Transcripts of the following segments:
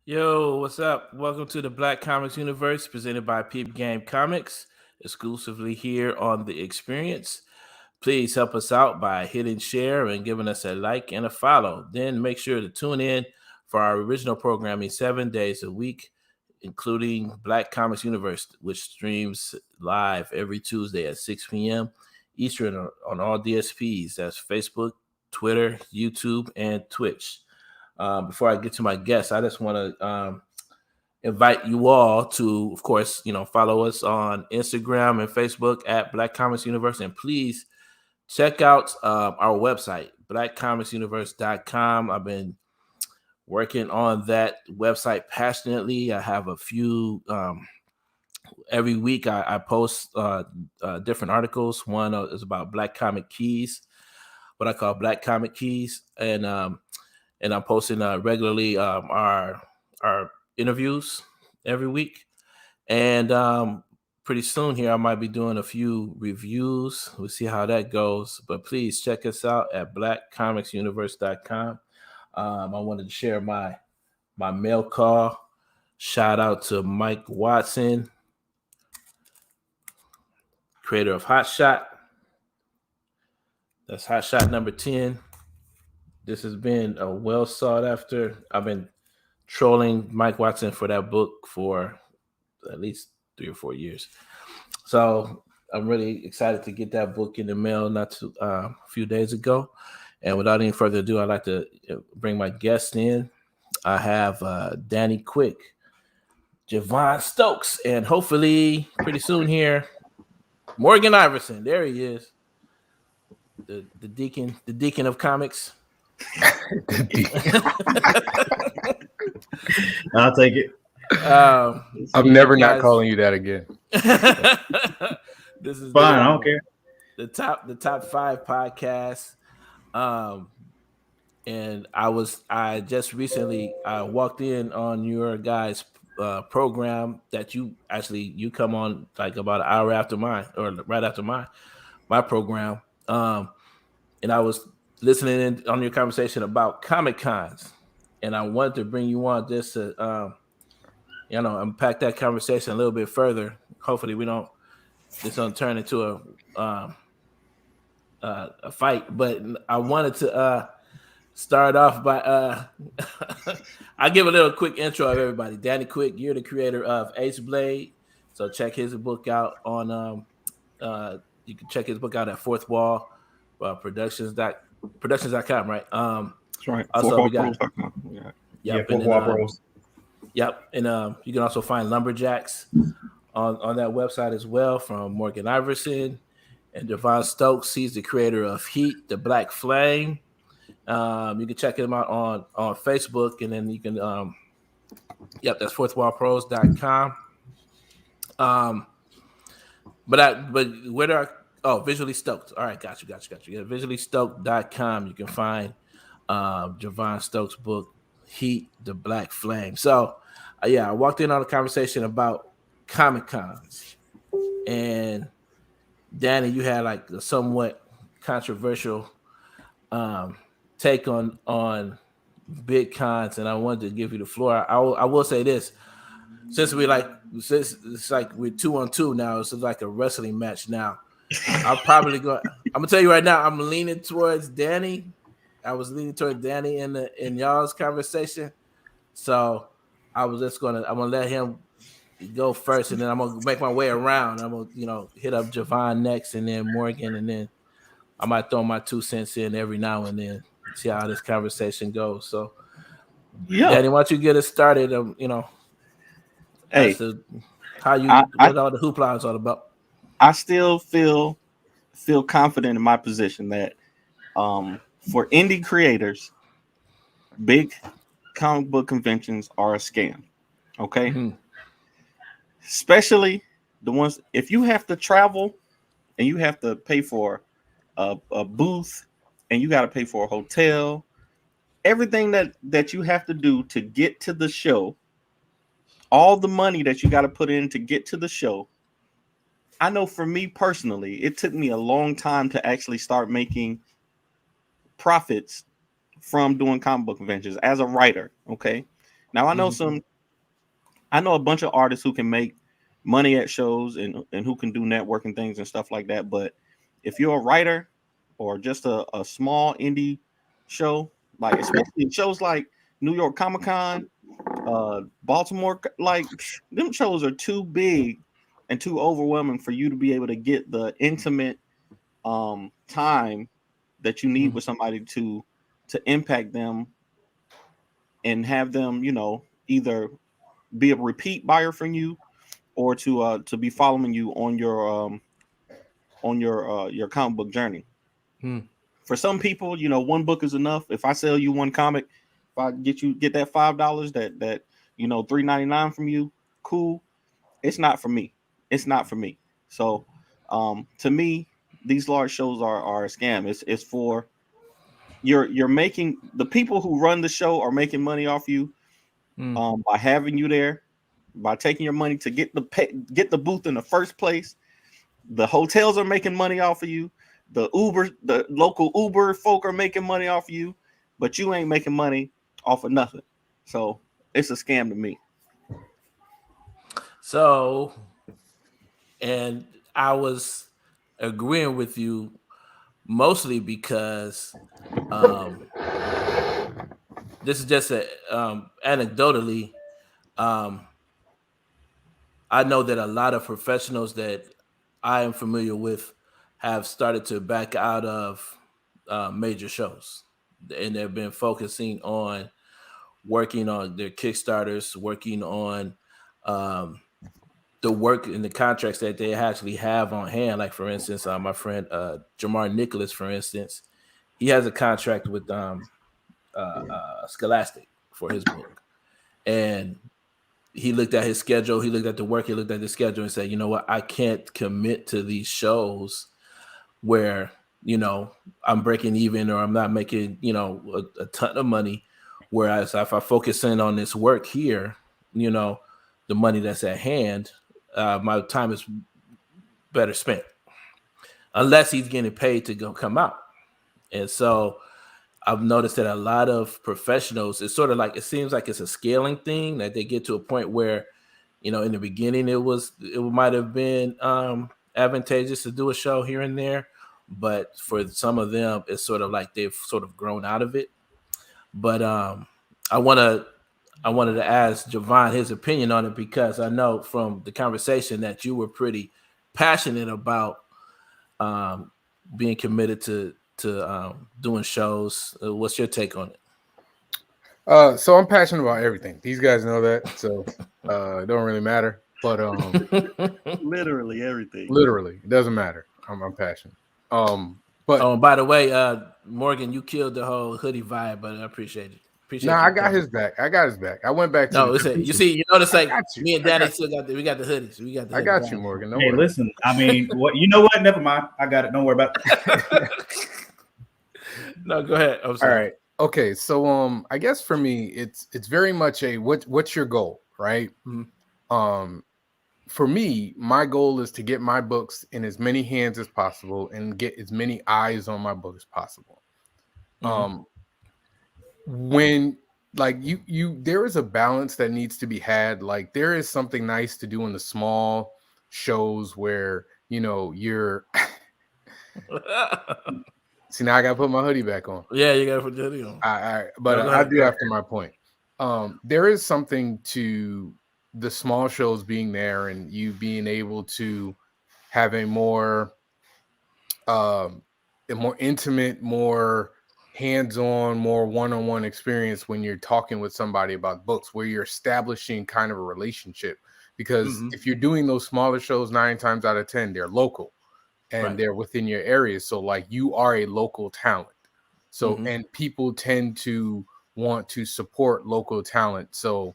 Yo, what's up? Welcome to the Black Comics Universe presented by Peep Comics, exclusively here on The Experience. Please help us out by hitting share and giving us a like and a follow. Then make sure to tune in for our original programming 7 days a week, including Black Comics Universe, which streams live every Tuesday at 6 p.m. Eastern on all DSPs. That's Facebook, Twitter, YouTube, and Twitch. Before I get to my guests, I just want to invite you all to, of course, follow us on Instagram and Facebook at Black Comics Universe. And please check out our website, blackcomicsuniverse.com. I've been working on that website passionately. I have a few, every week I post different articles. One is about Black Comic Keys, what I call Black Comic Keys. And I'm posting regularly our interviews every week. And pretty soon here, I might be doing a few reviews. We'll see how that goes. But please check us out at blackcomicsuniverse.com. I wanted to share my mail call. Shout out to Mike Watson, creator of Hot Shot. That's Hot Shot number 10. This has been a well sought after. I've been trolling Mike Watson for that book for at least 3 or 4 years. So I'm really excited to get that book in the mail a few days ago. And without any further ado, I'd like to bring my guest in. I have Danny Quick, Javon Stokes, and hopefully pretty soon here, Morgan Iverson. There he is. The deacon of comics. I'll take it. I'm never not calling you that again. This is fine. I don't care. The top 5 podcasts. And I just recently walked in on your guys' program that you come on like about an hour after mine, or right after my program. And I was listening in on your conversation about Comic Cons, and I wanted to bring you on just to, unpack that conversation a little bit further. Hopefully, this don't turn into a fight. But I wanted to start off by I'll give a little quick intro of everybody. Danny Quick, you're the creator of Ace Blade, so check his book out on. You can check his book out at Fourth Wall Productions.com, right? That's right. Also, we got Fourth Wall Pros. Yep, and you can also find Lumberjacks on that website as well from Morgan Iverson and Javon Stokes. He's the creator of Heat, the Black Flame. You can check him out on Facebook, and then you can that's fourthwallpros.com. Visually Stoked. All right, got you. Yeah, visuallystoked.com. You can find Javon Stokes' book, Heat, the Black Flame. So, I walked in on a conversation about Comic Cons. And, Danny, you had like a somewhat controversial take on big cons, and I wanted to give you the floor. I will say this. Since it's like we're 2-on-2 now, it's like a wrestling match now. I'm gonna tell you right now, I'm leaning towards Danny. I was leaning towards Danny in y'all's conversation. So I'm gonna let him go first, and then I'm gonna make my way around. I'm gonna, hit up Javon next, and then Morgan, and then I might throw my 2 cents in every now and then, see how this conversation goes. So, Danny, why don't you get us started? As to how what all the hoopla is all about. I still feel confident in my position that for indie creators, big comic book conventions are a scam. Okay. Mm-hmm. Especially the ones, if you have to travel and you have to pay for a booth and you got to pay for a hotel, everything that you have to do to get to the show, all the money that you got to put in to get to the show. I know for me personally, it took me a long time to actually start making profits from doing comic book conventions as a writer. Okay. Now I know I know a bunch of artists who can make money at shows and who can do networking things and stuff like that. But if you're a writer or just a small indie show, like especially shows like New York Comic Con, Baltimore, like them shows are too big and too overwhelming for you to be able to get the intimate time that you need with somebody to impact them and have them, either be a repeat buyer from you or to be following you on your comic book journey. For some people, one book is enough. If I sell you one comic, if I get that $5 that $3.99 from you, cool. It's not for me. So to me, these large shows are a scam. It's for you're making, the people who run the show are making money off you by having you there, by taking your money to get the booth in the first place. The hotels are making money off of you. The local Uber folk are making money off of you, but you ain't making money off of nothing. So it's a scam to me. So, and I was agreeing with you mostly because this is just anecdotally. I know that a lot of professionals that I am familiar with have started to back out of major shows, and they've been focusing on working on their Kickstarters, working on the work and the contracts that they actually have on hand. Like, for instance, my friend Jamar Nicholas, for instance, he has a contract with Scholastic for his book. And he looked at his schedule, he looked at the work, he looked at the schedule and said, you know what, I can't commit to these shows where, I'm breaking even or I'm not making, a ton of money. Whereas if I focus in on this work here, the money that's at hand, my time is better spent. Unless he's getting paid to come out. And so I've noticed that a lot of professionals, it's sort of like, it seems like it's a scaling thing, that they get to a point where, in the beginning it might have been advantageous to do a show here and there, but for some of them, it's sort of like they've sort of grown out of it. But I wanted to ask Javon his opinion on it, because I know from the conversation that you were pretty passionate about being committed to doing shows. What's your take on it? So I'm passionate about everything. These guys know that, so it don't really matter. But literally everything. Literally, it doesn't matter. I'm passionate. But by the way, Morgan, you killed the whole hoodie vibe, but I appreciate it. I got his back. I went back to you notice, like, me and Danny still got we got the hoodies. We got the I got you, Morgan. Don't worry. Listen, I mean, what, you know what? Never mind. I got it. Don't worry about it. No, go ahead. I'm sorry. All right. Okay. So I guess for me, it's very much a what's your goal, right? Mm-hmm. For me, my goal is to get my books in as many hands as possible and get as many eyes on my book as possible. Mm-hmm. When, like, you there is a balance that needs to be had. Like, there is something nice to do in the small shows where you're see, now I gotta put my hoodie back on. Yeah, you gotta put the hoodie on. I do after my point. There is something to the small shows being there and you being able to have a more intimate, more hands-on, more one-on-one experience when you're talking with somebody about books, where you're establishing kind of a relationship. Because if you're doing those smaller shows, 9 times out of 10 they're local and they're within your area, so like you are a local talent. So and people tend to want to support local talent, so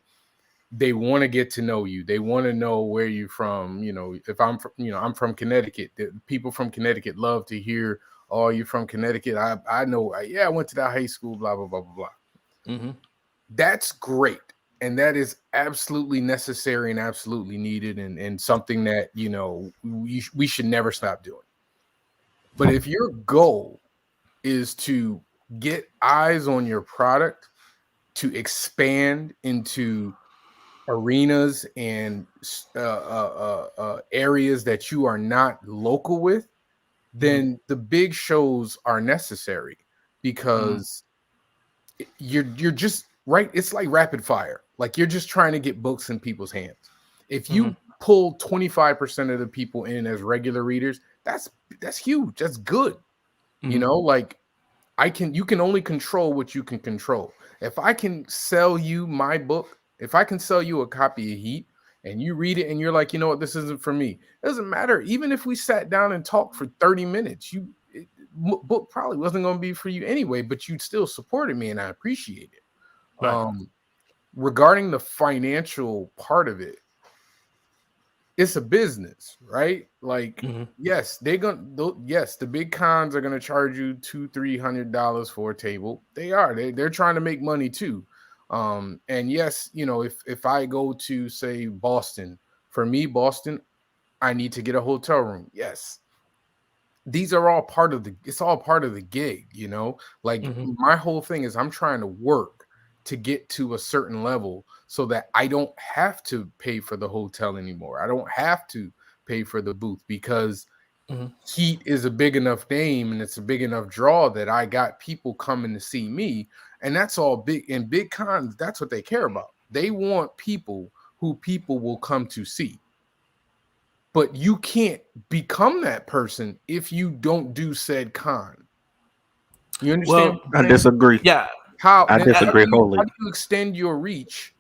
they want to get to know you. They want to know where you're from. You know, if I'm from, I'm from Connecticut. The people from Connecticut love to hear, "Oh, you're from Connecticut. I know. Yeah, I went to that high school. Blah blah blah blah blah." That's great, and that is absolutely necessary and absolutely needed, and something that we should never stop doing. But if your goal is to get eyes on your product, to expand into arenas and areas that you are not local with, then the big shows are necessary, because you're just right. It's like rapid fire. Like, you're just trying to get books in people's hands. If you pull 25% of the people in as regular readers, that's huge. That's good. Like, you can only control what you can control. If I can sell you my book, if I can sell you a copy of Heat and you read it and you're like, you know what, this isn't for me. It doesn't matter. Even if we sat down and talked for 30 minutes, book probably wasn't going to be for you anyway, but you still supported me and I appreciate it. Right. Regarding the financial part of it, it's a business, right? Like, yes, the big cons are gonna charge you $200-300 for a table. They're trying to make money too. And yes, if I go to, say, Boston, for me, Boston, I need to get a hotel room. Yes. These are all part of it's all part of the gig, like my whole thing is I'm trying to work to get to a certain level so that I don't have to pay for the hotel anymore. I don't have to pay for the booth, because Heat is a big enough name and it's a big enough draw that I got people coming to see me. And that's all big. And big cons, that's what they care about. They want people who people will come to see. But you can't become that person if you don't do said con. You understand? Well, I disagree. Yeah. I disagree wholly. How do you extend your reach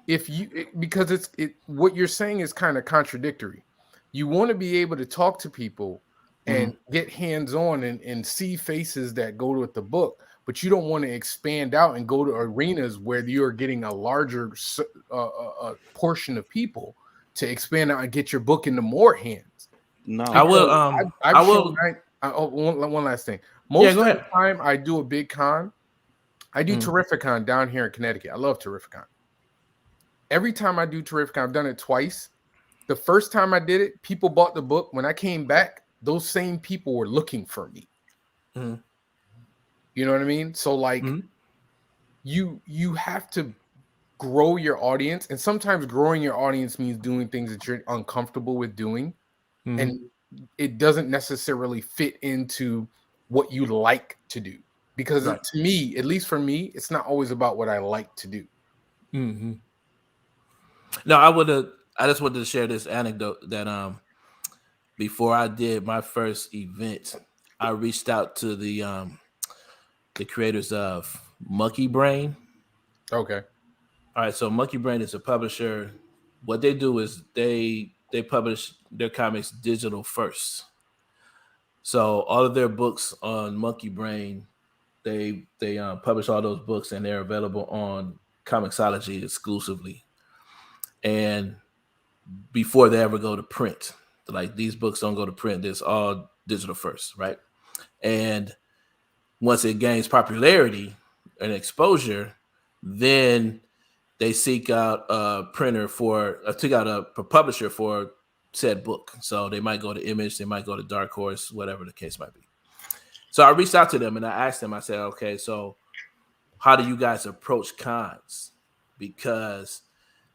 because what you're saying is kind of contradictory. You want to be able to talk to people and get hands-on and see faces that go with the book, but you don't want to expand out and go to arenas where you're getting a larger portion of people to expand out and get your book into more hands. No, I will. I've shown one last thing. Most of the time I do a big con. I do Terrificon down here in Connecticut. I love Terrificon. Every time I do Terrificon, I've done it twice. The first time I did it, people bought the book. When I came back, those same people were looking for me. You know what I mean? So like, you have to grow your audience, and sometimes growing your audience means doing things that you're uncomfortable with doing, and it doesn't necessarily fit into what you like to do. Because to me, at least for me, it's not always about what I like to do. No, I just wanted to share this anecdote that before I did my first event, I reached out to the creators of Monkey Brain. Okay. All right, so Monkey Brain is a publisher. What they do is they publish their comics digital first. So all of their books on Monkey Brain, they publish all those books, and they're available on Comixology exclusively. And before they ever go to print, like, these books don't go to print. It's all digital first, right? And once it gains popularity and exposure, then they seek out a printer a publisher for said book. So they might go to Image, they might go to Dark Horse, whatever the case might be. So I reached out to them and I asked them, I said, okay, so how do you guys approach cons? Because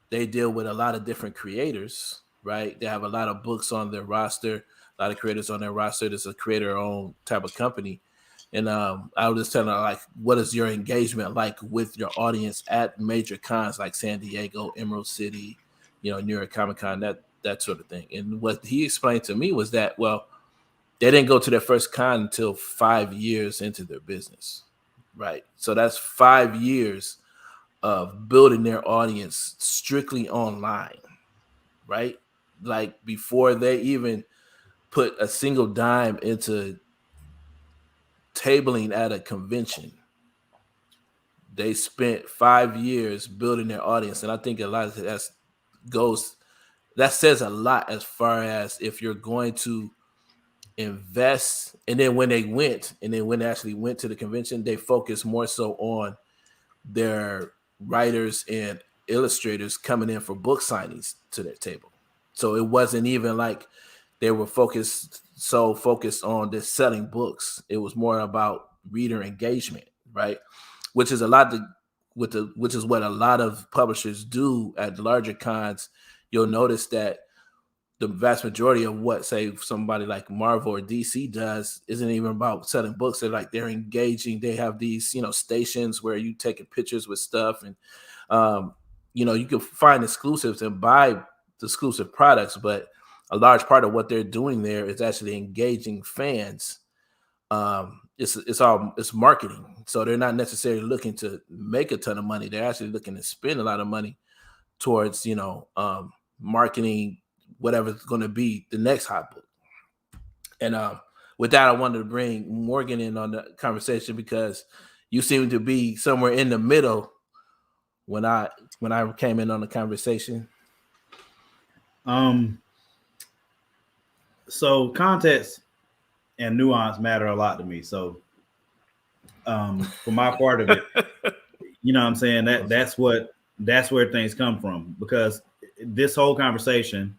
they deal with a lot of different creators, right? They have a lot of books on their roster, a lot of creators on their roster. It's a creator-owned type of company. And I was just telling her, like, what is your engagement like with your audience at major cons like San Diego, Emerald City, New York Comic Con, that sort of thing. And what he explained to me was that, well, they didn't go to their first con until 5 years into their business, right? So that's 5 years of building their audience strictly online, right? Like before they even put a single dime into tabling at a convention, they spent 5 years building their audience. And I think a lot of that says a lot as far as if you're going to invest. And then when they actually went to the convention, they focused more so on their writers and illustrators coming in for book signings to their table. So it wasn't even like they were focused on this selling books. It was more about reader engagement, right? Which is which is what a lot of publishers do at larger cons. You'll notice that the vast majority of what, say, somebody like Marvel or DC does isn't even about selling books. They're engaging. They have these, stations where you taking pictures with stuff, and you can find exclusives and buy the exclusive products. But a large part of what they're doing there is actually engaging fans. It's marketing. So they're not necessarily looking to make a ton of money. They're actually looking to spend a lot of money towards, marketing whatever's going to be the next hot book. And with that, I wanted to bring Morgan in on the conversation because you seem to be somewhere in the middle when I came in on the conversation. So context and nuance matter a lot to me. So for my part of it, you know what I'm saying, that's where things come from, because this whole conversation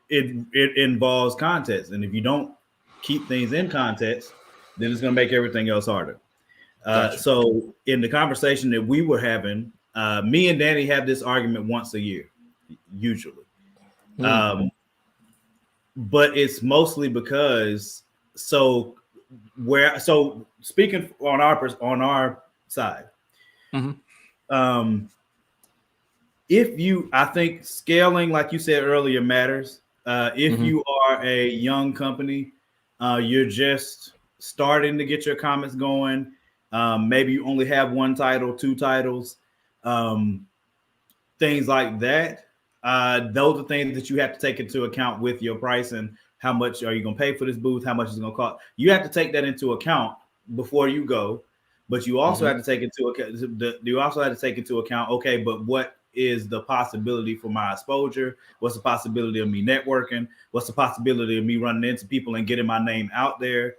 it involves context, and if you don't keep things in context, then it's going to make everything else harder. Gotcha. So in the conversation that we were having, me and Danny have this argument once a year, usually. But it's mostly because speaking on our side, I think scaling, like you said earlier, matters. If you are a young company, you're just starting to get your comics going. Maybe you only have 1 title, 2 titles, things like that. Those are things that you have to take into account with your price and how much are you going to pay for this booth, how much is it going to cost. You have to take that into account before you go, but you also have to take into account. Okay, but what is the possibility for my exposure? What's the possibility of me networking? What's the possibility of me running into people and getting my name out there,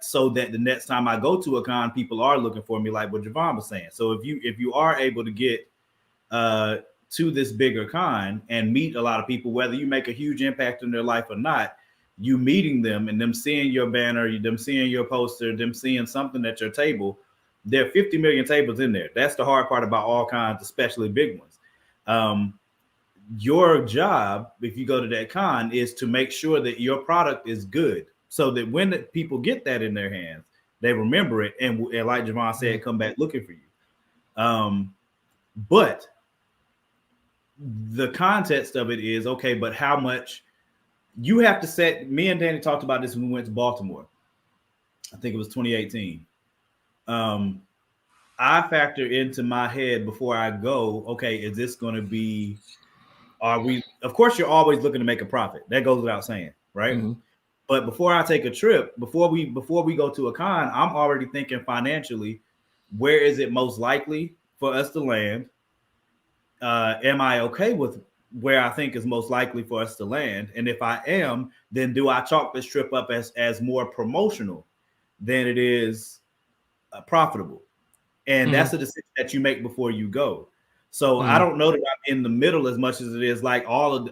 so that the next time I go to a con, people are looking for me, like what Javon was saying. So if you are able to get to this bigger con and meet a lot of people, whether you make a huge impact in their life or not, you meeting them and them seeing your banner, them seeing your poster, them seeing something at your table. There are 50 million tables in there. That's the hard part about all cons, especially big ones. Your job, if you go to that con, is to make sure that your product is good, so that when the people get that in their hands, they remember it, and like Javon said, come back looking for you. But the context of it is, okay, but how much you have to set. Me and Danny talked about this when we went to Baltimore. I think it was 2018. I factor into my head before I go, okay, is this going to be, of course, you're always looking to make a profit. That goes without saying, right? But before I take a trip, before we go to a con, I'm already thinking financially, where is it most likely for us to land? Am I okay with where I think is most likely for us to land? And if I am, then do I chalk this trip up as more promotional than it is profitable? And that's a decision that you make before you go. So I don't know that I'm in the middle as much as it is like all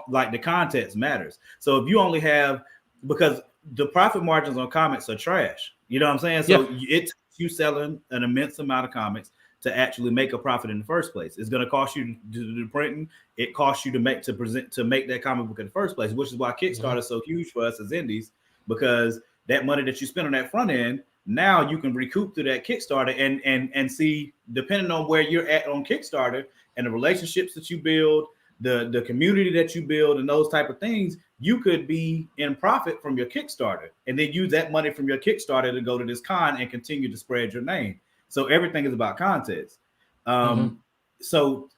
like the context matters. So if you only have, because the profit margins on comics are trash, you know what I'm saying? So it's you selling an immense amount of comics. to actually make a profit in the first place. It's going to cost you to do the printing. It costs you to make that comic book in the first place, which is why Kickstarter is so huge for us as indies, because that money that you spend on that front end, now you can recoup through that Kickstarter and see, depending on where you're at on Kickstarter and the relationships that you build, the community that you build, and those type of things, you could be in profit from your Kickstarter and then use that money from your Kickstarter to go to this con and continue to spread your name. So everything is about context. So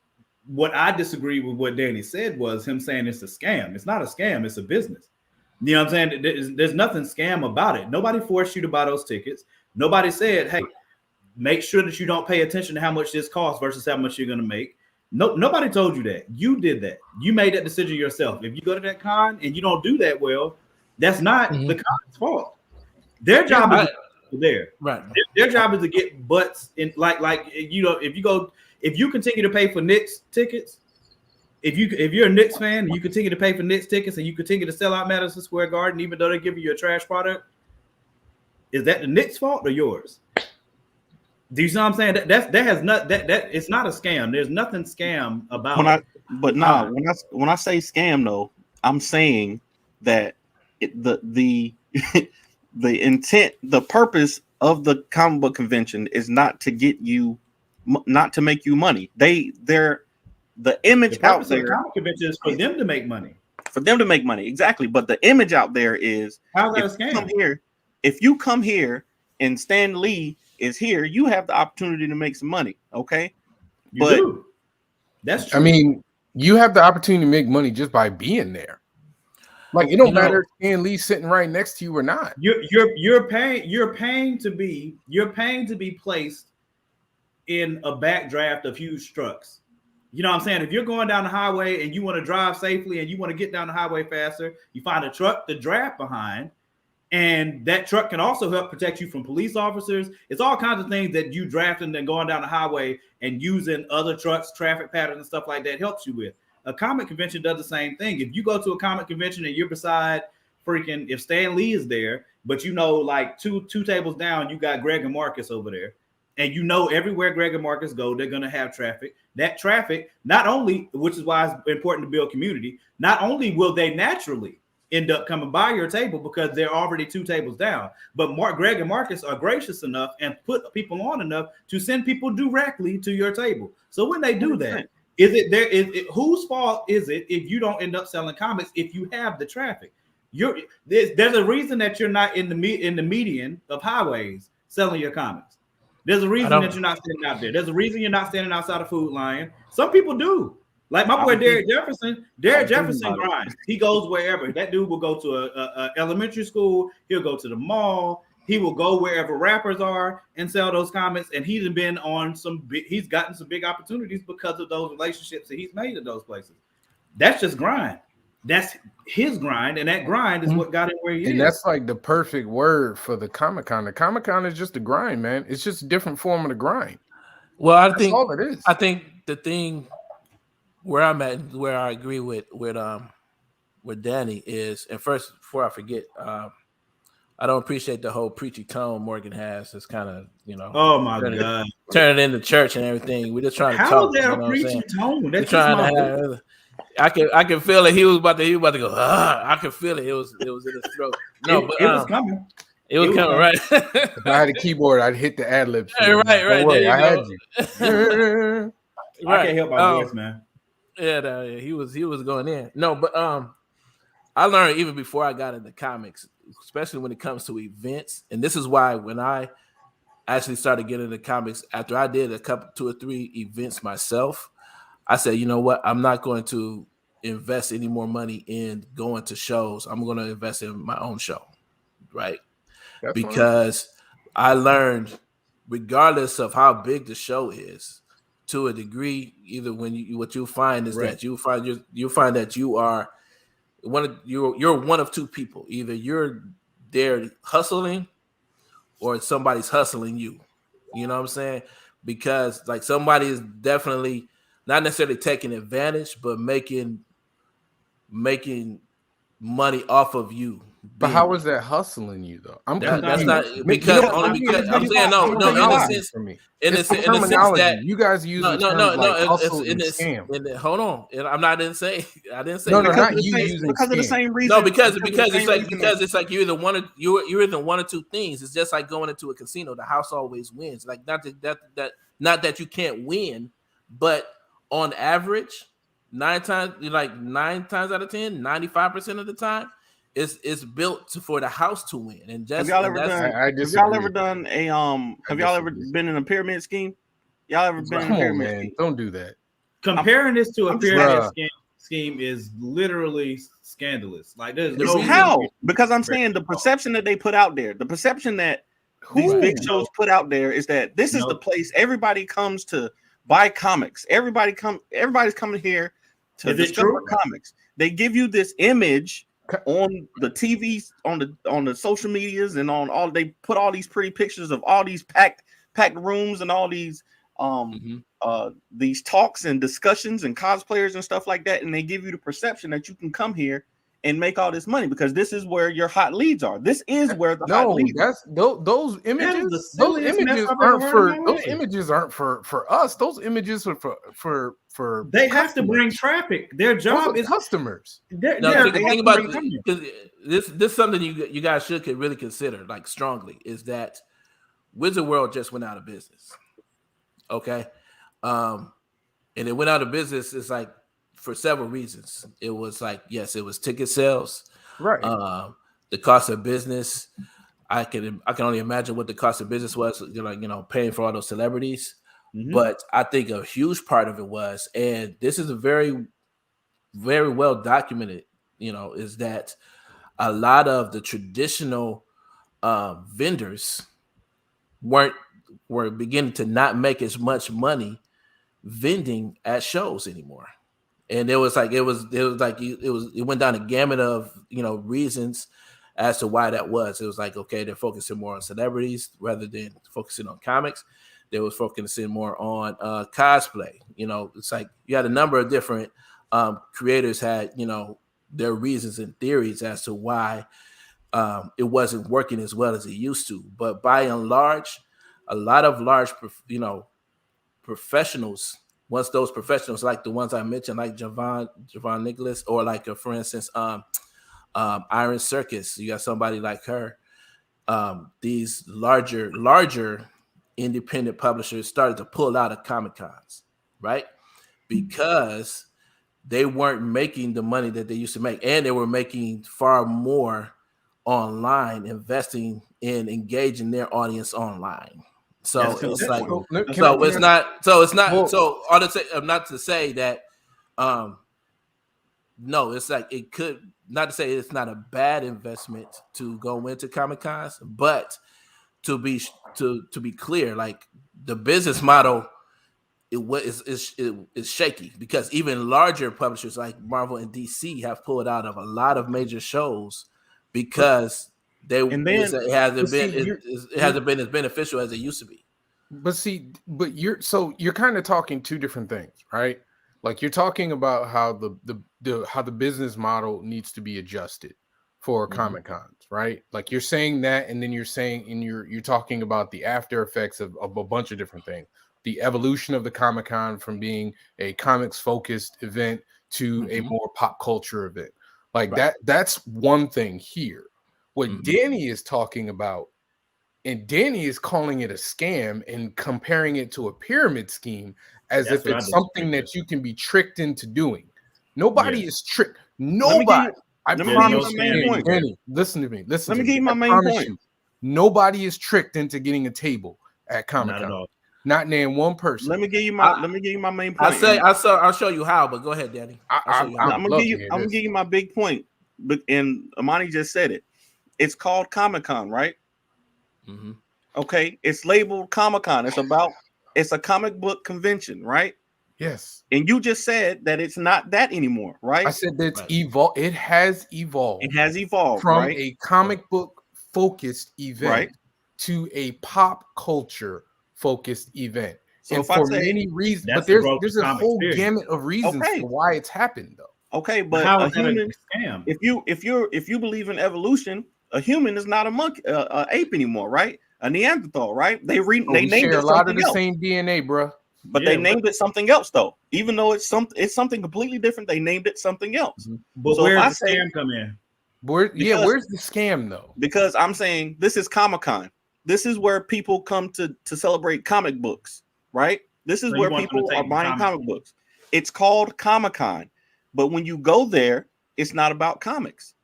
what I disagree with what Danny said was him saying it's a scam. It's not a scam. It's a business. You know what I'm saying? There's nothing scam about it. Nobody forced you to buy those tickets. Nobody said, hey, make sure that you don't pay attention to how much this costs versus how much you're going to make. No, nobody told you that. You did that. You made that decision yourself. If you go to that con and you don't do that well, that's not the con's fault. Their job is there. Right. Their job is to get butts in, like you know, if you continue to pay for Knicks tickets, if you're a Knicks fan and you continue to pay for Knicks tickets and you continue to sell out Madison Square Garden, even though they're giving you a trash product, is that the Knicks' fault or yours? Do you see what I'm saying? That it's not a scam. There's nothing scam about it. When I say scam though, I'm saying that the the intent, the purpose of the comic book convention is not to get you, not to make you money. The image out there, the comic convention is for them to make money. For them to make money, exactly. But the image out there is, how's that a scam? If you come here and Stan Lee is here, you have the opportunity to make some money. Okay, you do. That's true. I mean, you have the opportunity to make money just by being there. Like, it don't matter if Stan Lee's sitting right next to you or not. You're paying to be placed in a backdraft of huge trucks. You know what I'm saying? If you're going down the highway and you want to drive safely and you want to get down the highway faster, you find a truck to draft behind, and that truck can also help protect you from police officers. It's all kinds of things that you drafting and going down the highway and using other trucks, traffic patterns and stuff like that helps you with. A comic convention does the same thing. If you go to a comic convention and you're beside if Stan Lee is there, but you know, like two tables down, you got Greg and Marcus over there. And you know, everywhere Greg and Marcus go, they're going to have traffic. That traffic, not only, which is why it's important to build community, not only will they naturally end up coming by your table because they're already 2 tables down, but Greg and Marcus are gracious enough and put people on enough to send people directly to your table. So when they do that, whose fault is it if you don't end up selling comics if you have the traffic? There's a reason that you're not in the median of highways selling your comics. There's a reason that you're not standing out there. There's a reason you're not standing outside of Food Lion. Some people do. Like my boy Derek Jefferson. Derek Jefferson grinds. He goes wherever. That dude will go to a elementary school. He'll go to the mall. He will go wherever rappers are and sell those comics. And he's been on he's gotten some big opportunities because of those relationships that he's made in those places. That's just grind. That's his grind, and that grind is what got him where he is. And that's like the perfect word for the Comic-Con. The Comic-Con is just a grind, man. It's just a different form of the grind. Well, That's all it is. I think the thing where I'm at, where I agree with Danny is, and first, before I forget, I don't appreciate the whole preachy tone Morgan has. It's kind of, oh my God, turn it into church and everything. We're just trying to talk. How is that a preachy tone? That's trying to have. I can feel it. He was about to go. I can feel it. It was in his throat. No, but it was coming. It was coming, right? If I had a keyboard, I'd hit the ad libs. Right. I had you. I can't help my voice, man. Yeah, he was going in. No, but I learned even before I got into comics, especially when it comes to events, and this is why when I actually started getting into comics after I did 2 or 3 events myself, I said, you know what? I'm not going to invest any more money in going to shows. I'm going to invest in my own show, right? That's because I learned, regardless of how big the show is, to a degree, either what you'll find is that you'll find that you are you're one of 2 people. Either you're there hustling, or somebody's hustling you. You know what I'm saying? Because like somebody is definitely not necessarily taking advantage, but making money off of you. But how is that hustling you though? I'm That's confused. not You because know, only I'm because gonna I'm tell saying you no, why. no. In the Terminology sense, for me. in It's the the sense terminology. that You guys use the terms like hustle in and this. scam. Hold on, and I'm not didn't say I didn't say No, you. not you using because of the scam. same reason. No, because of the it's same like reason because it's like you're either one or two things. It's just like going into a casino. The house always wins. Like not that you can't win, but on average, nine times out of 10, 95% of the time, it's built for the house to win. And just have y'all and ever that's done? I Have y'all disagree. ever done a I Have y'all ever disagree. been in a pyramid scheme? Y'all ever been in a Come on, pyramid man. scheme? Don't do that. Comparing this to a I'm just pyramid saying. scheme is literally scandalous. Like there's The no reason- How? reason Because I'm saying the perception that they put out there, the perception that these Who? big shows put out there is that this is the place everybody comes to buy comics. Everybody's coming here to Is it discover true? comics. They give you this image on the TVs, on the social medias, and on all. They put all these pretty pictures of all these packed rooms and all these talks and discussions and cosplayers and stuff like that, and they give you the perception that you can come here and make all this money because this is where your hot leads are. This is where the hot leads that's those images. the Those silliest mess images I've ever aren't heard for in my those life. images aren't for us. Those images are for They have to bring customers. traffic. Their Those job are is customers. No, think about bring this is something you guys should really consider, like strongly, is that Wizard World just went out of business. Okay. And it went out of business. It's like for several reasons. It was like, yes, it was ticket sales, Right. The cost of business. I can only imagine what the cost of business was, paying for all those celebrities. Mhm. But I think a huge part of it was, and this is a very, very well documented, is that a lot of the traditional vendors were beginning to not make as much money vending at shows anymore. And it went down a gamut of reasons as to why that was. It was like, okay, they're focusing more on celebrities rather than focusing on comics. They was focusing more on cosplay. It's like you had a number of different creators had their reasons and theories as to why it wasn't working as well as it used to. But by and large, a lot of large professionals, once those professionals like the ones I mentioned, like Javon Nicholas, or like for instance, Iron Circus, you got somebody like her. These larger independent publishers started to pull out of Comic Cons, right? Because they weren't making the money that they used to make, and they were making far more online, investing in engaging their audience online. So it's like, not to say that, no, it's like it could not to say it's not a bad investment to go into Comic Cons, but to be clear, like the business model, is shaky because even larger publishers like Marvel and DC have pulled out of a lot of major shows because it hasn't been as beneficial as it used to be. But you're kind of talking two different things, right? Like you're talking about how the business model needs to be adjusted for Comic Cons, right? Like you're saying that, and then you're saying, and you're talking about the after effects of a bunch of different things. The evolution of the Comic Con from being a comics focused event to a more pop culture event, like that's one thing here. What Danny is talking about, and Danny is calling it a scam and comparing it to a pyramid scheme as if it's something that you can be tricked into doing. Nobody is tricked. Nobody. I promise you, Danny, listen to me. Let me give you my main point. Nobody is tricked into getting a table at Comic-Con. Not name one person. Let me give you my main point. I'll show you how, but go ahead, Danny. I'm gonna give you my big point. But and Imani just said it. It's called Comic-Con, right? Mm-hmm. Okay, it's labeled Comic-Con. It's a comic book convention, right? Yes. And you just said that it's not that anymore, right? I said that it's evolved. It has evolved. It has evolved from right? a comic book focused event to a pop culture focused event. So and for many reasons, but there's a whole gamut of reasons for why it's happened, though. Okay, but how a is that human, a scam? if you believe in evolution, a human is not a monkey, ape anymore, right? A Neanderthal, right? They we named share it a lot of something the else, same DNA, bro. but Yeah, they named it something else though. Even though it's something completely different, they named it something else. but So if I where's the say scam come in? Where's because the scam though? because I'm saying this is Comic-Con. This is where people come to celebrate comic books, right? This is So you where want them to people are take the buying comic comic books. It's called Comic-Con. But when you go there, it's not about comics.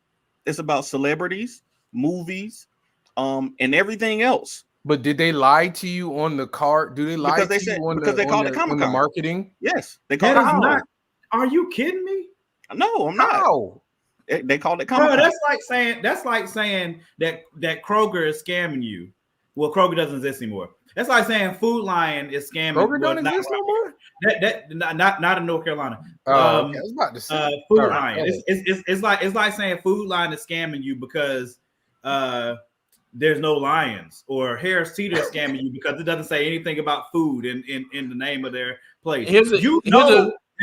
It's about celebrities, movies, and everything else. But did they lie to you on the card? Do they lie Because they to you said on because they called it on the Comic-Con. marketing? Yes, they called That it is not. Comic-Con. Are you kidding me? No, I'm not. How? They called it Bro, Comic-Con. that's like saying that Kroger is scamming you. Well, Kroger doesn't exist anymore. That's like saying Food Lion is scamming. Kroger Well, don't not exist right no more? not in North Carolina. Okay. I was about to say Food all right, Lion. It's like saying Food Lion is scamming you because there's no lions, or Harris Teeter is scamming you because it doesn't say anything about food in the name of their place. That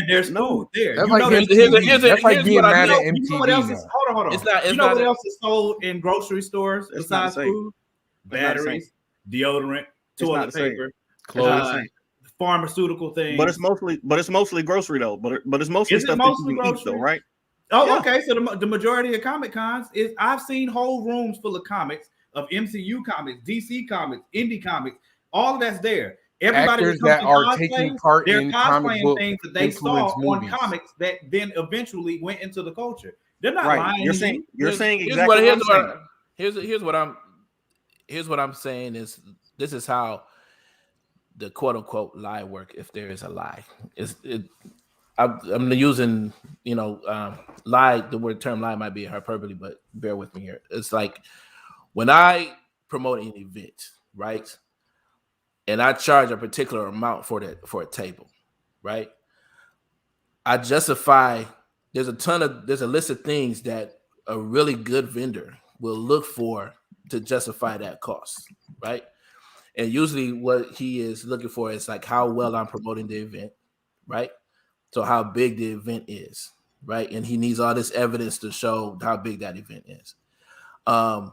there's food there. That's You like know MTV. That's like here's being what I mad know. at you know MTV what else now. is hold on. It's not. It's You know not. what else is sold in grocery stores It's not the besides same. food? It's not the same. Batteries, deodorant, It's not toilet the same. paper, It's not the Clothes. same. pharmaceutical things. But it's mostly grocery though. But it's mostly Is it stuff mostly that you can eat though, grocery? right? Oh, Yeah. okay. So the majority of Comic Cons is I've seen whole rooms full of comics, of MCU comics, DC comics, indie comics, all of that's there. Everybody Actors that that comes are to taking cosplays, part they're in comic cosplaying book things that they saw influenced on movies. comics that then eventually went into the culture. They're not Right. lying You're to saying you. exactly what I'm saying. Here's what I'm saying is this is how the quote unquote lie work, if there is a lie. I'm using lie. The word term lie might be a hyperbole, but bear with me here. It's like when I promote an event, right, and I charge a particular amount for a table, right. I justify. There's a list of things that a really good vendor will look for to justify that cost, right? And usually what he is looking for is like how well I'm promoting the event, right? So how big the event is, right? And he needs all this evidence to show how big that event is. The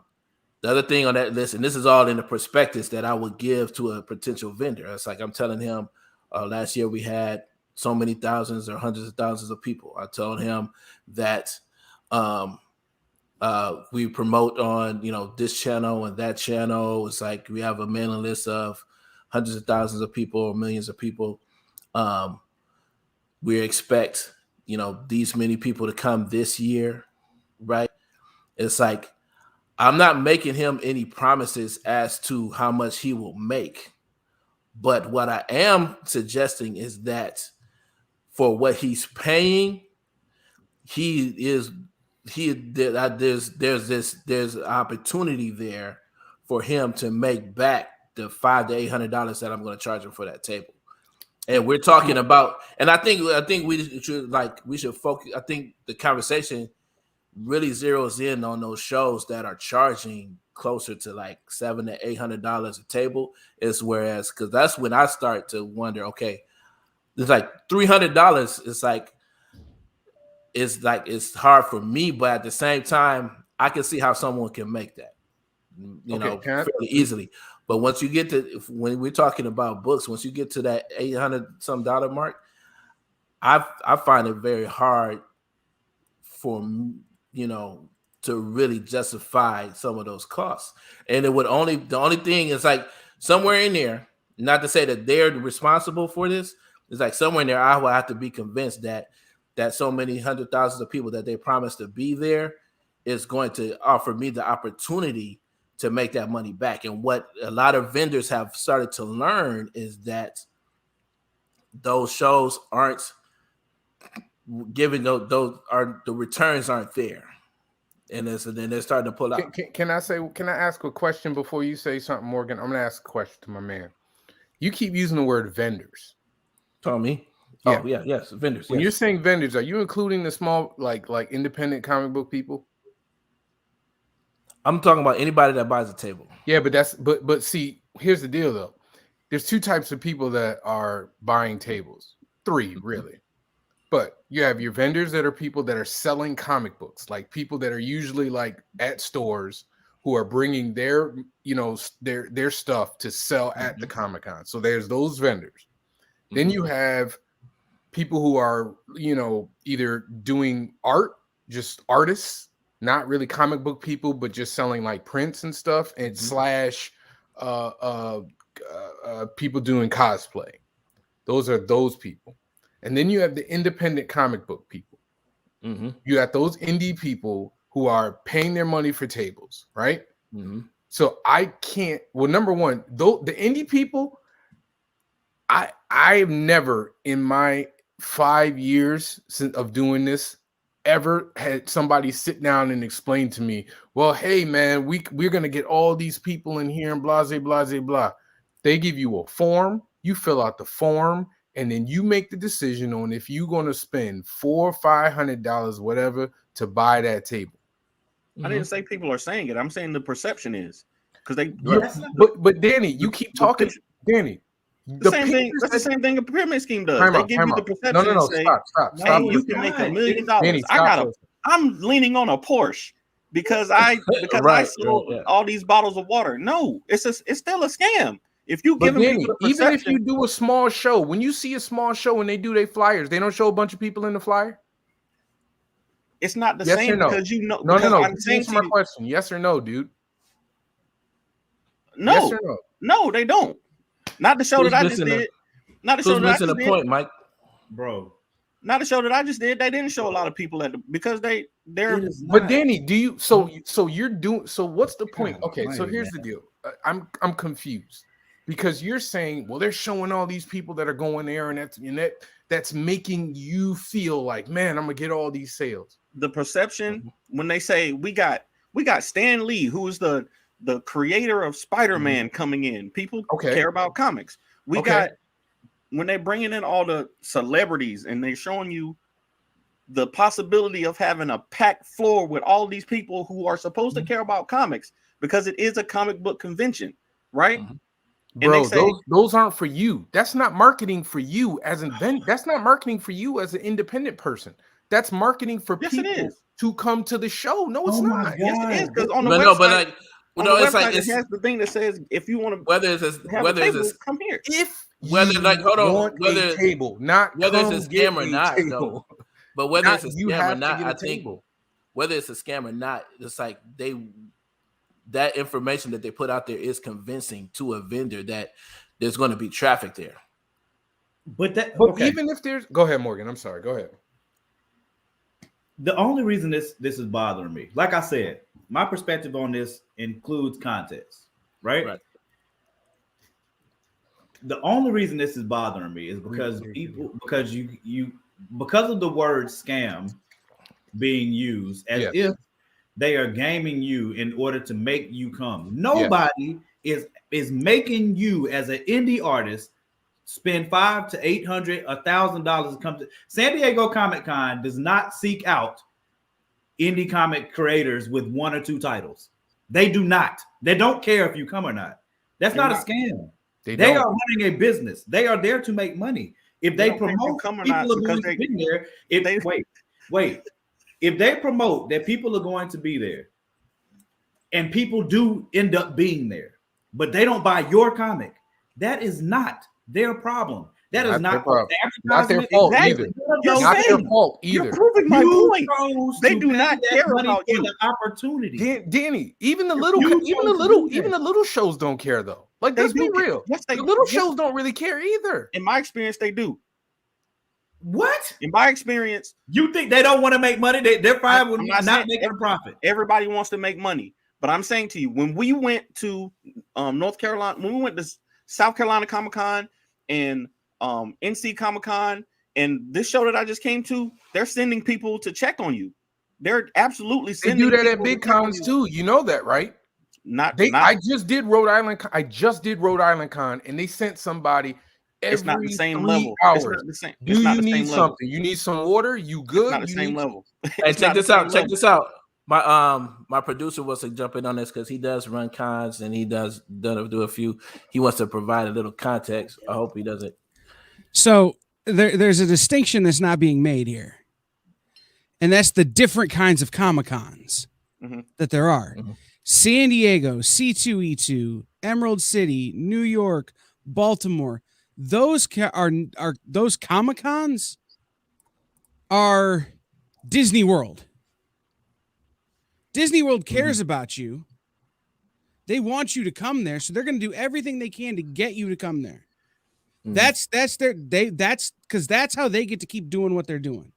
other thing on that list, and this is all in the prospectus that I would give to a potential vendor. It's like I'm telling him, last year we had so many thousands or hundreds of thousands of people. I told him that we promote on this channel and that channel. It's like we have a mailing list of hundreds of thousands of people or millions of people. We expect these many people to come this year, right? It's like I'm not making him any promises as to how much he will make, but what I am suggesting is that for what he's paying, there's opportunity there for him to make back the $500 to $800 that I'm going to charge him for that table. And we're talking about, and I think we should focus. I think the conversation really zeroes in on those shows that are charging closer to like $700 to $800 a table. Is whereas because that's when I start to wonder. Okay, it's like $300. It's hard for me, but at the same time, I can see how someone can make that, fairly easily. But once you get to when we're talking about books, once you get to that $800 some dollar mark, I find it very hard for to really justify some of those costs. And the only thing is like somewhere in there, not to say that they're responsible for this, it's like somewhere in there I will have to be convinced that so many hundred thousands of people that they promised to be there is going to offer me the opportunity to make that money back. And what a lot of vendors have started to learn is that those shows aren't giving those are the returns aren't there. And then they're starting to pull out. Can I ask a question before you say something, Morgan? I'm gonna ask a question to my man. You keep using the word vendors. Tommy? Yeah. Oh yeah, yes, vendors. When yes. you're saying vendors, are you including the small like independent comic book people? I'm talking about anybody that buys a table. Yeah, but see, here's the deal though. There's two types of people that are buying tables. Three, really. But you have your vendors that are people that are selling comic books, like people that are usually like at stores who are bringing their, you know, their stuff to sell at the Comic-Con. So there's those vendors. Then you have people who are, you know, either doing art, just artists, not really comic book people, but just selling like prints and stuff, and slash people doing cosplay. Those are those people. And then you have the independent comic book people. You got those indie people who are paying their money for tables, right? So I can't. Well, number one, though, the indie people, I've never in my 5 years of doing this ever had somebody sit down and explain to me, well, hey man, we're gonna get all these people in here and blah blah blah blah. They give you a form, you fill out the form, and then you make the decision on if you're going to spend $400 or $500, whatever, to buy that table. I didn't say people are saying it. I'm saying the perception is because they. Yes, but Danny, you keep talking, Danny. The same thing. That's the same thing a pyramid scheme does. They give you the perception. No, say, stop. Hey, you can make $1 million. I'm leaning on a Porsche because I sold all these bottles of water. No, it's still a scam. If you give Danny, even if you do a small show, when you see a small show and they do their flyers, they don't show a bunch of people in the flyer. It's not the same because you know. No. Answer my question. Yes or no, dude? No. Yes or no? No, they don't. Not the show that I just did. Not the show that I just did. Point, Mike. Bro. Not the show that I just did. They didn't show a lot of people because they're. But Danny, do you? So you're doing. So what's the point? Okay, so here's the deal. I'm confused because you're saying, well, they're showing all these people that are going there, and that's making you feel like, man, I'm gonna get all these sales. The perception when they say we got Stan Lee, who is the creator of Spider-Man coming in. People care about comics. We got when they're bringing in all the celebrities and they're showing you the possibility of having a packed floor with all these people who are supposed to care about comics because it is a comic book convention, right? Bro, those aren't for you. That's not marketing for you as an event. That's not marketing for you as an independent person. That's marketing for people to come to the show. No, it's not. Yes, it is. Because on the website, it has the thing that says if you want to whether it's come here. If whether whether it's a scam or not, though. But whether it's a scam or not, I think whether it's a scam or not, it's like that information that they put out there is convincing to a vendor that there's going to be traffic there. But even if there's, go ahead, Morgan. I'm sorry. Go ahead. The only reason this is bothering me, like I said, my perspective on this includes context, right? The only reason this is bothering me is because because of the word scam being used as if they are gaming you in order to make you come. Nobody is making you as an indie artist spend $500 to $800, $1,000 to come to San Diego Comic-Con. Does not seek out indie comic creators with 1 or 2 titles. They do not. They don't care if you come or not. That's not a scam. They are running a business. They are there to make money. If they promote, people are going to be there. If they promote that people are going to be there, and people do end up being there, but they don't buy your comic, that is not their problem. That is not their fault either. Not their fault either. You're proving my point. They do not care about you. The opportunity. Danny, even the little shows don't care though. Like, let's be real. The little shows don't really care either. In my experience, they do. What? In my experience, you think they don't want to make money? They're fine with not making a profit. Everybody wants to make money. But I'm saying to you, when we went to North Carolina, when we went to South Carolina Comic-Con and NC Comic-Con, and this show that I just came to, they're sending people to check on you. They're absolutely sending. They do that at big cons too. You know that, right? I just did Rhode Island. I just did Rhode Island Con, and they sent somebody. It's not the same level. Hours. It's not the same. Do you need something? You need some water? You good? It's not the same level. Hey, check this out. Check this out. My producer wants to jump in on this because he does run cons and he does do a few. He wants to provide a little context. I hope he doesn't. So there's a distinction that's not being made here, and that's the different kinds of Comic-Cons that there are. San Diego, C2E2, Emerald City, New York, Baltimore. Those those Comic-Cons are Disney World. Disney World cares about you. They want you to come there, so they're going to do everything they can to get you to come there. That's because that's how they get to keep doing what they're doing.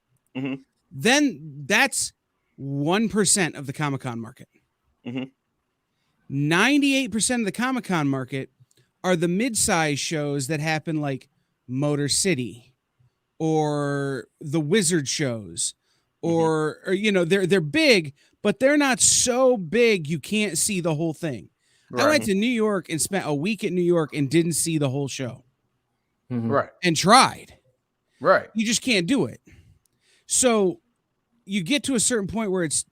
Then that's 1% of the Comic-Con market. 98% of the Comic-Con market are the mid-size shows that happen like Motor City or the Wizard shows, or you know, they're big, but they're not so big you can't see the whole thing. I went to New York and spent a week at New York and didn't see the whole show. And tried. You just can't do it. So you get to a certain point where that's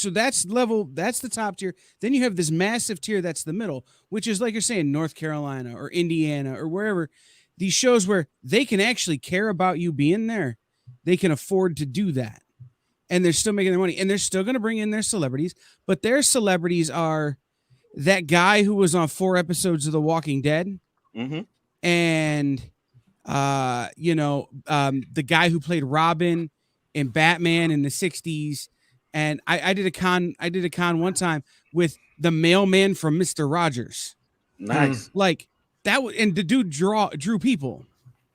the top tier. Then you have this massive tier that's the middle, which is like you're saying, North Carolina or Indiana or wherever. These shows where they can actually care about you being there. They can afford to do that. And they're still making their money. And they're still going to bring in their celebrities. But their celebrities are that guy who was on 4 episodes of The Walking Dead. And, the guy who played Robin in Batman in the 60s. And I did a con one time with the mailman from Mr. Rogers. Nice. Like that. And the dude drew people.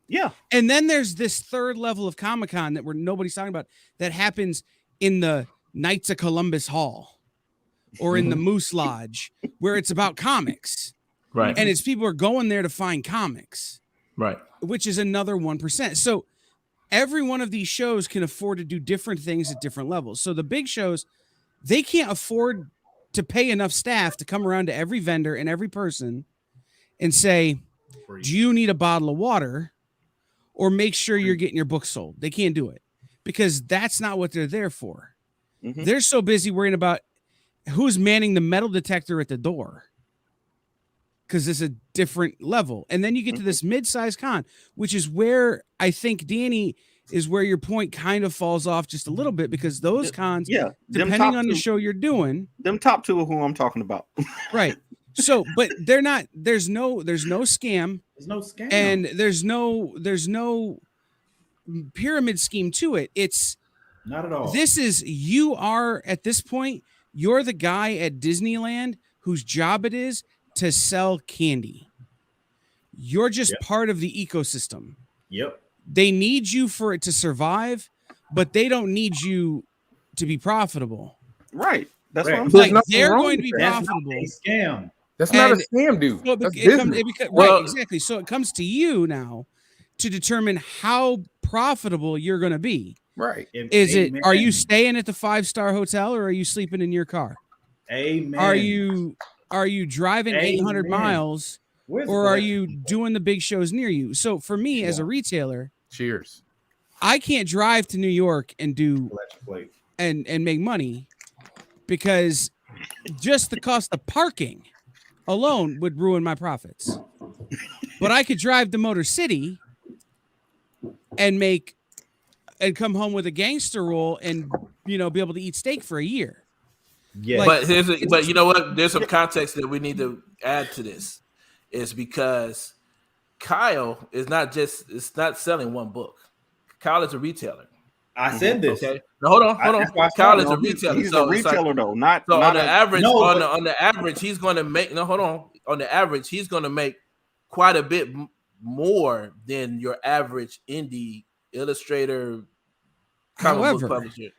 Yeah. And then there's this third level of Comic-Con that nobody's talking about that happens in the Knights of Columbus Hall or in the Moose Lodge, where it's about comics. Right. And it's people are going there to find comics. Right. Which is another 1%. So every one of these shows can afford to do different things at different levels. So the big shows, they can't afford to pay enough staff to come around to every vendor and every person and say, do you need a bottle of water? Or make sure you're getting your book sold. They can't do it because that's not what they're there for. They're so busy worrying about who's manning the metal detector at the door, because it's a different level. And then you get to this mid-size con, which is where I think, Danny, is where your point kind of falls off just a little bit, because those cons, depending on the show you're doing, them top two are who I'm talking about. Right. So, but they're not, there's no scam. There's no scam. And there's no pyramid scheme to it. It's not at all. You are at this point, you're the guy at Disneyland whose job it is to sell candy. You're just part of the ecosystem. They need you for it to survive, but they don't need you to be profitable. Right. That's what I'm saying. Like, they're going to be profitable. That's not a scam. That's not a scam, dude. So right, exactly. So it comes to you now to determine how profitable you're going to be. Right. Are you staying at the 5-star hotel, or are you sleeping in your car? Amen. Are you driving 800 miles, or are you doing the big shows near you? So for me as a retailer, cheers. I can't drive to New York and do and make money, because just the cost of parking alone would ruin my profits. But I could drive to Motor City and come home with a gangster roll and, be able to eat steak for a year. Yeah. But you know what? There's some context that we need to add to this. It's because Kyle is not selling one book. Kyle is a retailer. I said this. Okay. Now, hold on. Kyle is a retailer. He's a retailer, though. Not on the average. On the average, he's going to make. No, hold on. On the average, he's going to make quite a bit more than your average indie illustrator, comic book publisher.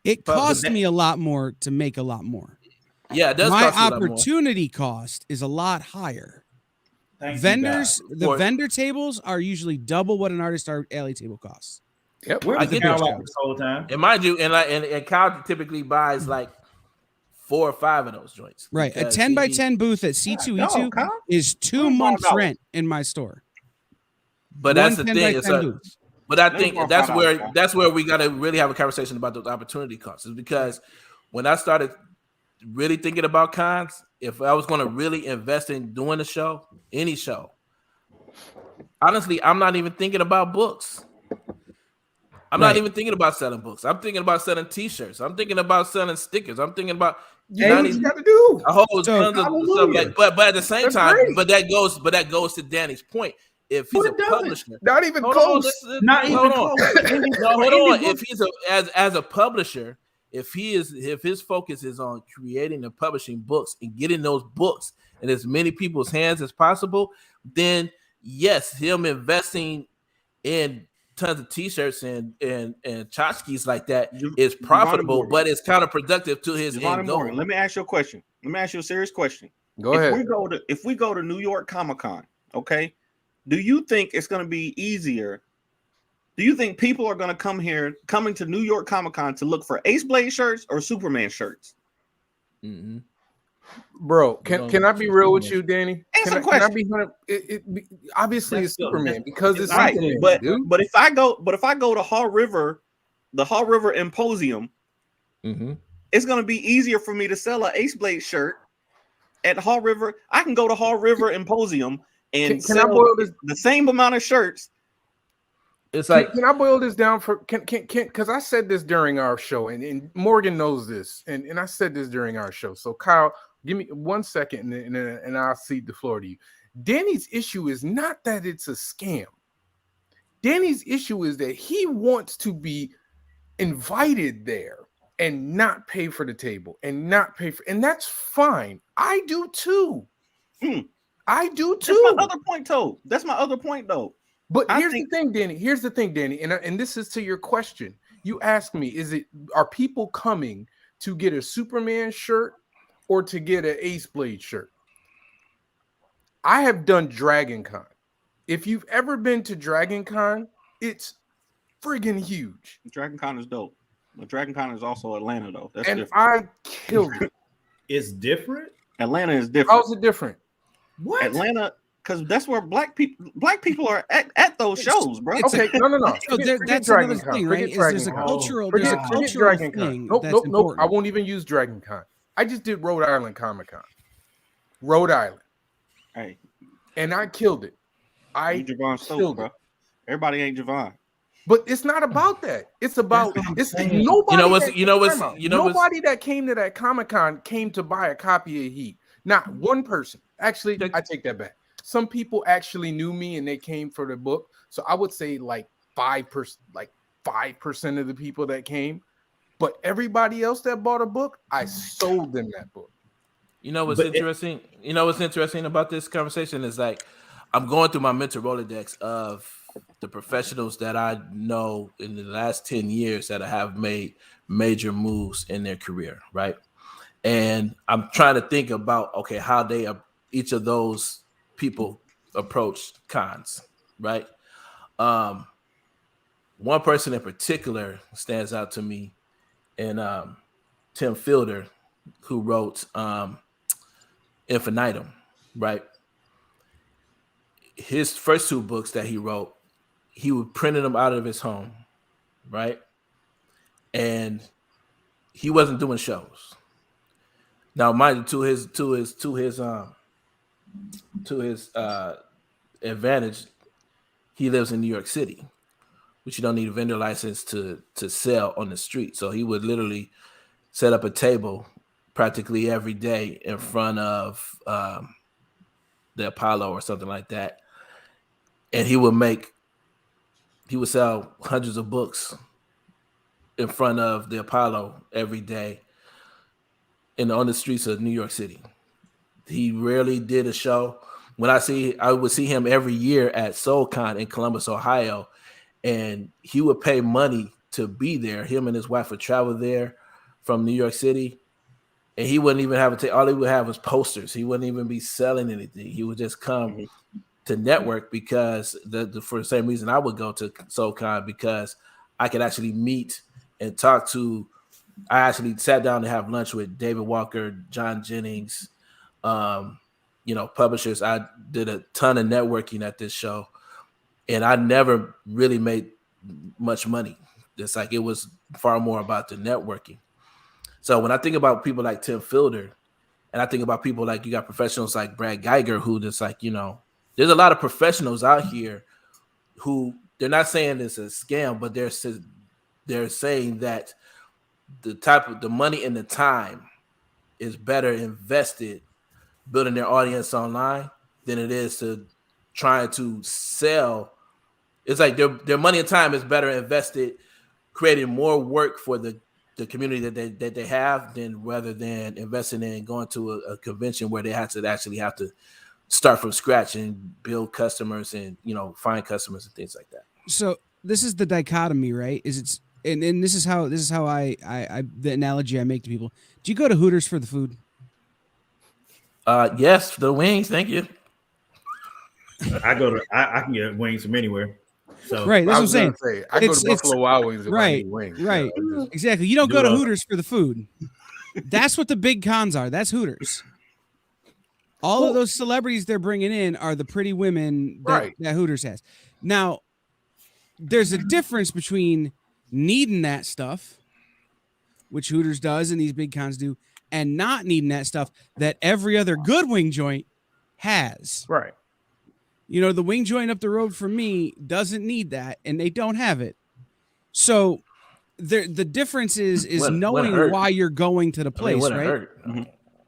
It costs me a lot more to make a lot more. Yeah, it does. My cost opportunity cost is a lot higher. Vendor tables are usually double what an artist alley table costs. Yep. I get that this whole time. And mind you, and Kyle typically buys like 4 or 5 of those joints. Right. A 10x10 booth at C2E2 is 2 months rent in my store. But that's the thing. But I think that's where we got to really have a conversation about those opportunity costs. Is because when I started really thinking about cons, if I was going to really invest in doing a show, any show, honestly, I'm not even thinking about books. I'm not even thinking about selling books. I'm thinking about selling T-shirts. I'm thinking about selling stickers. I'm thinking about you know what you got to do. a whole tons of stuff like. But at the same time, great. but that goes to Danny's point. If he's a publisher, not even close. Not even close. No, hold on. If he's as a publisher, if his focus is on creating and publishing books and getting those books in as many people's hands as possible, then yes, him investing in tons of T-shirts and tchotchkes like that is profitable, but it's counterproductive to his end goal. Let me ask you a question. Let me ask you a serious question. Go ahead. If we go to New York Comic-Con, okay, do you think it's going to be easier? Do you think people are going to coming to New York Comic-Con to look for Ace Blade shirts or Superman shirts? Mm-hmm. Bro, can I be real with you, Danny? Can I be obviously it's Superman because it's right. Superman, but if I go to Hall River, the Hall River Imposium, it's gonna be easier for me to sell an Ace Blade shirt at Hall River. I can go to Hall River Imposium and sell the same amount of shirts. It's like, can I boil this down for can because I said this during our show and Morgan knows this and I said this during our show. So Kyle, give me 1 second and I'll cede the floor to you. Danny's issue is not that it's a scam. Danny's issue is that he wants to be invited there and not pay for the table and that's fine. I do too. I do too. That's my other point though. But here's the thing, Danny. And this is to your question. You asked me, are people coming to get a Superman shirt or to get an Ace Blade shirt? I have done Dragon Con. If you've ever been to Dragon Con, it's friggin' huge. Dragon Con is dope. But Dragon Con is also Atlanta though. That's and different. I killed it. It's different. Atlanta is different. How's it different? What? Atlanta, because that's where black people are at those shows, bro. Okay, no. So that's another thing, right? There's a cultural thing. Nope. I won't even use Dragon Con. I just did Rhode Island Comic Con. Rhode Island. Hey. And I killed it. You Javon Stokes, bro. Everybody ain't Javon. But it's not about that. It's about nobody. Nobody that came to that Comic Con came to buy a copy of Heat. Not one person. Actually, I take that back. Some people actually knew me and they came for the book. So I would say like 5%, like 5% of the people that came. But everybody else that bought a book, I sold them that book. You know what's interesting? You know what's interesting about this conversation is like I'm going through my mental Rolodex of the professionals that I know in the last 10 years that have made major moves in their career, right? And I'm trying to think about, okay, how each of those people approach cons, right? One person in particular stands out to me, and Tim Fielder, who wrote Infinitum, right? His first two books that he wrote, he would print them out of his home, right? And he wasn't doing shows. Now, mind you, to his advantage, he lives in New York City, which you don't need a vendor license to sell on the street. So he would literally set up a table practically every day in front of the Apollo or something like that, and he would sell hundreds of books in front of the Apollo every day on the streets of New York City. He rarely did a show. I would see him every year at SoulCon in Columbus, Ohio, and he would pay money to be there. Him and his wife would travel there from New York City, and he wouldn't even have all he would have was posters. He wouldn't even be selling anything. He would just come to network because for the same reason I would go to SoulCon, because I could actually meet and talk to. I actually sat down to have lunch with David Walker, John Jennings, publishers. I did a ton of networking at this show, and I never really made much money. It's like it was far more about the networking. So when I think about people like Tim Fielder, and I think about people like you got professionals like Brad Geiger, who just like, there's a lot of professionals out here who they're not saying it's a scam, but they're saying that the money and the time is better invested building their audience online than it is to trying to sell. It's like their money and time is better invested creating more work for the community that they have rather than investing in going to a convention where they have to start from scratch and build customers and find customers and things like that. So this is the dichotomy, right? And this is how I the analogy I make to people. Do you go to Hooters for the food? Yes, the wings. Thank you. I can get wings from anywhere. So right, that's what I'm saying. I go to Buffalo Wild Wings. If I need wings. Right, exactly. You don't go to Hooters for the food. That's what the big cons are. That's Hooters. All of those celebrities they're bringing in are the pretty women that Hooters has. Now, there's a difference between needing that stuff, which Hooters does and these big cons do, and not needing that stuff that every other good wing joint has. Right. The wing joint up the road from me doesn't need that, and they don't have it. So the difference is knowing why you're going to the place, right?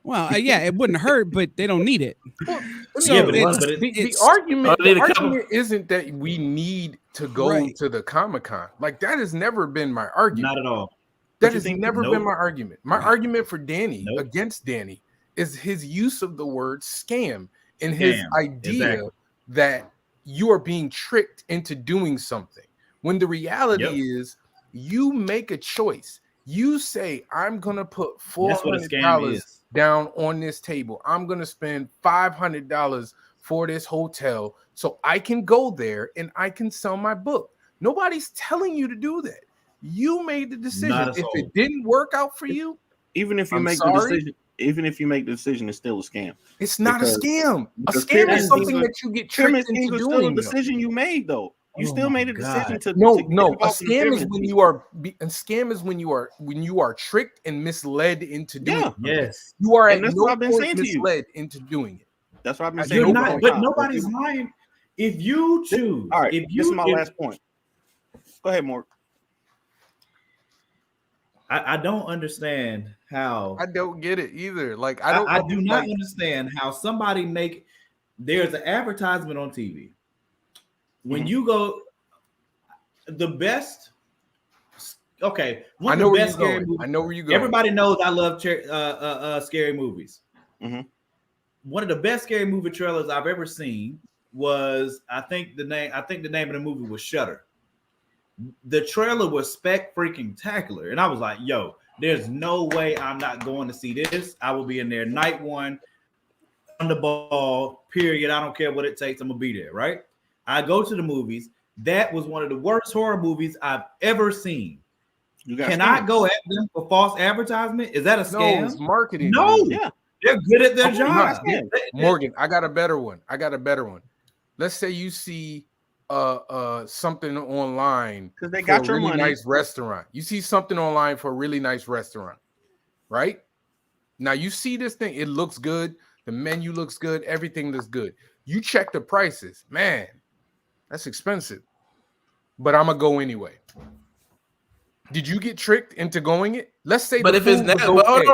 Well, yeah, it wouldn't hurt, but they don't need it. The argument isn't that we need to go to the Comic-Con. Like, that has never been my argument. Not at all. That has never been my argument. My argument for Danny against Danny is his use of the word scam and his idea that you are being tricked into doing something. When the reality is you make a choice. You say, I'm going to put $400 down on this table. I'm going to spend $500 for this hotel so I can go there and I can sell my book. Nobody's telling you to do that. You made the decision. If it didn't work out for you, even if you make the decision, it's still a scam. It's not a scam. A scam is something that you get tricked into doing. Still a decision you made, though. You still made a decision to no. A scam is when you are. A scam is when you are tricked and misled into doing. Yes, you are. That's what I've been saying to you. Misled into doing it. That's what I've been saying. You're not, but nobody's lying. If you choose, all right. This is my last point. Go ahead, Mark. I don't understand how. I don't get it either. Like I do not understand how somebody there's an advertisement on TV. When you go, the best. Okay, I know where you're going. I know where you go. Everybody knows I love scary movies. Mm-hmm. One of the best scary movie trailers I've ever seen was I think the name of the movie was Shudder. The trailer was freaking-tacular, and I was like, "Yo, there's no way I'm not going to see this. I will be in there night one, on the ball. Period. I don't care what it takes. I'm gonna be there." Right? I go to the movies. That was one of the worst horror movies I've ever seen. Can I go at them for false advertisement? Is that a scam? No, it's marketing. No, yeah, they're good at their job. Morgan, I got a better one. Let's say you see something online because they got your money. Nice restaurant. You see something online for a really nice restaurant, right? Now you see this thing. It looks good. The menu looks good. Everything looks good. You check the prices, man. That's expensive, but I'm gonna go anyway. Did you get tricked into going it? Let's say, but if it's not, wait,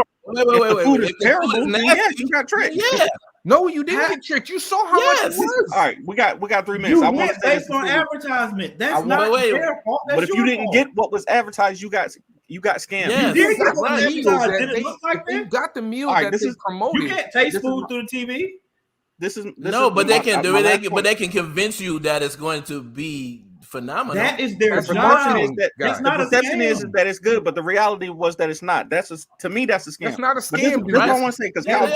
it's terrible. Yes, you got tricked. Yeah. No, you didn't get tricked. You saw how much it was. All right, we got 3 minutes. I want based on advertisement. That's not their fault. But if you didn't get what was advertised, you got scammed. Yes. You did get what was advertised. Did it look like that? You got the meal that they promoted. You can't taste food through the TV. But they can do it. But they can convince you that it's going to be phenomenal. That is their job. The perception is that it's good, but the reality was that it's not. To me, that's a scam. It's not a scam. That's what I want to say because Kyle's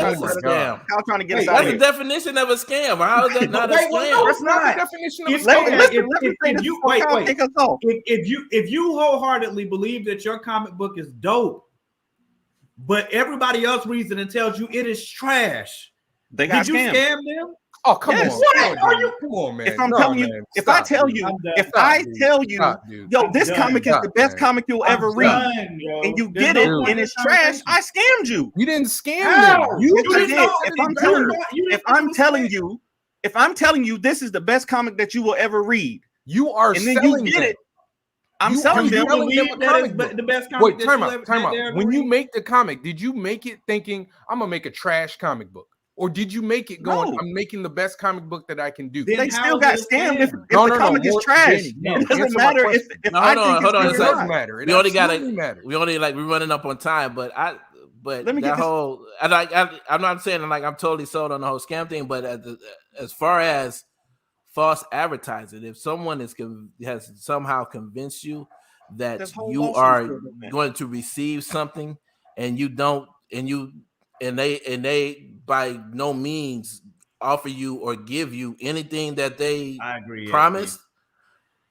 trying to get us out of here. That's the definition of a scam. How is that not a scam? That's not the definition of a scam. If you wholeheartedly believe that your comic book is dope, but everybody else reads it and tells you it is trash, did you scam them? Oh, come on. What are you? Come on, man. If I'm telling you, if I tell you, yo, this comic is the best comic you'll ever read, and you get it and it's trash, I scammed you. You didn't scam them. You did. If I'm telling you this is the best comic that you will ever read, You are and then selling you get them. it. I'm selling them. The best comic. Wait, time out. When you make the comic, did you make it thinking I'm gonna make a trash comic book, or did you make it going? No. I'm making the best comic book that I can do. Then They how still is got it a scammed scam? if the comic is trash. No, It doesn't answer my matter if question. No, I hold think on, it's hold on a good or It second. does not. matter. It We only got absolutely matters. We only like we're running up on time, but Let me that get this. whole I'm not saying like I'm totally sold on the whole scam thing, but as far as false advertising, if someone has somehow convinced you that This whole you lawsuit are still on that. going to receive something and you don't, and they by no means offer you or give you anything that they I agree. promised,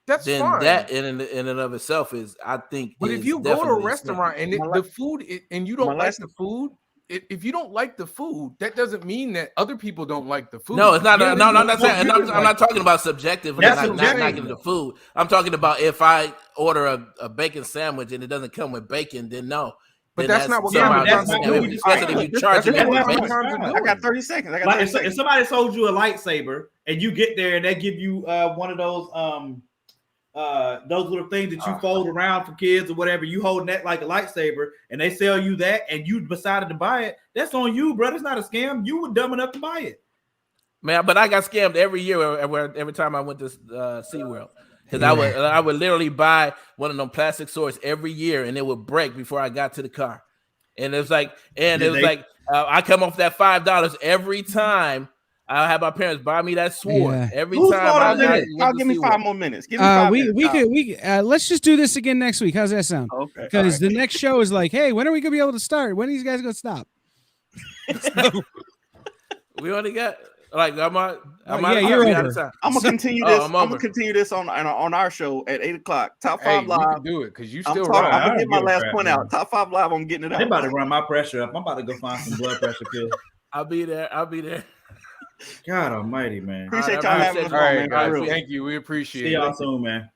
That's then fine. that in and of itself is, I think, But is if you go to a definitely restaurant and My the food and you don't my like last- the food, if you don't like the food, that doesn't mean that other people don't like the food. No, it's not. Yeah, No, I'm not well, saying. you I'm didn't not like talking it. about subjectively, That's like not subjective, knocking though. the food. I'm talking about if I order a bacon sandwich and it doesn't come with bacon, then no. But Then that's not what somehow Comic-Cons that's are scam. doing. Especially if you charge That's them what for bacon. Comic-Cons are doing. I got 30 seconds. Like if somebody sold you a lightsaber and you get there and they give you one of those little things that you fold around for kids or whatever, you holding that like a lightsaber, and they sell you that, and you decided to buy it. That's on you, bro. It's not a scam. You were dumb enough to buy it. Man, but I got scammed every year every time I went to SeaWorld. Because I would literally buy one of them plastic swords every year and it would break before I got to the car. And it was like, I come off that $5 every time. I have my parents buy me that sword every Whose time. fault is it? I'll give me 5 more minutes. Give me 5 minutes. Let's just do this again next week. How's that sound? Okay. Because the next show is like, hey, when are we gonna be able to start? When are these guys gonna stop? We only got like you're over. I'm gonna continue this. I'm gonna continue this on our show at 8:00. Top 5 live. You can do it because you still. I'm right. gonna get my last point out. Top 5 live. I'm getting it out. They about to run my pressure up. I'm about to go find some blood pressure pills. I'll be there. God Almighty, man. Appreciate y'all having us on, All right, man. guys. Thank you. We appreciate it. See y'all soon, man.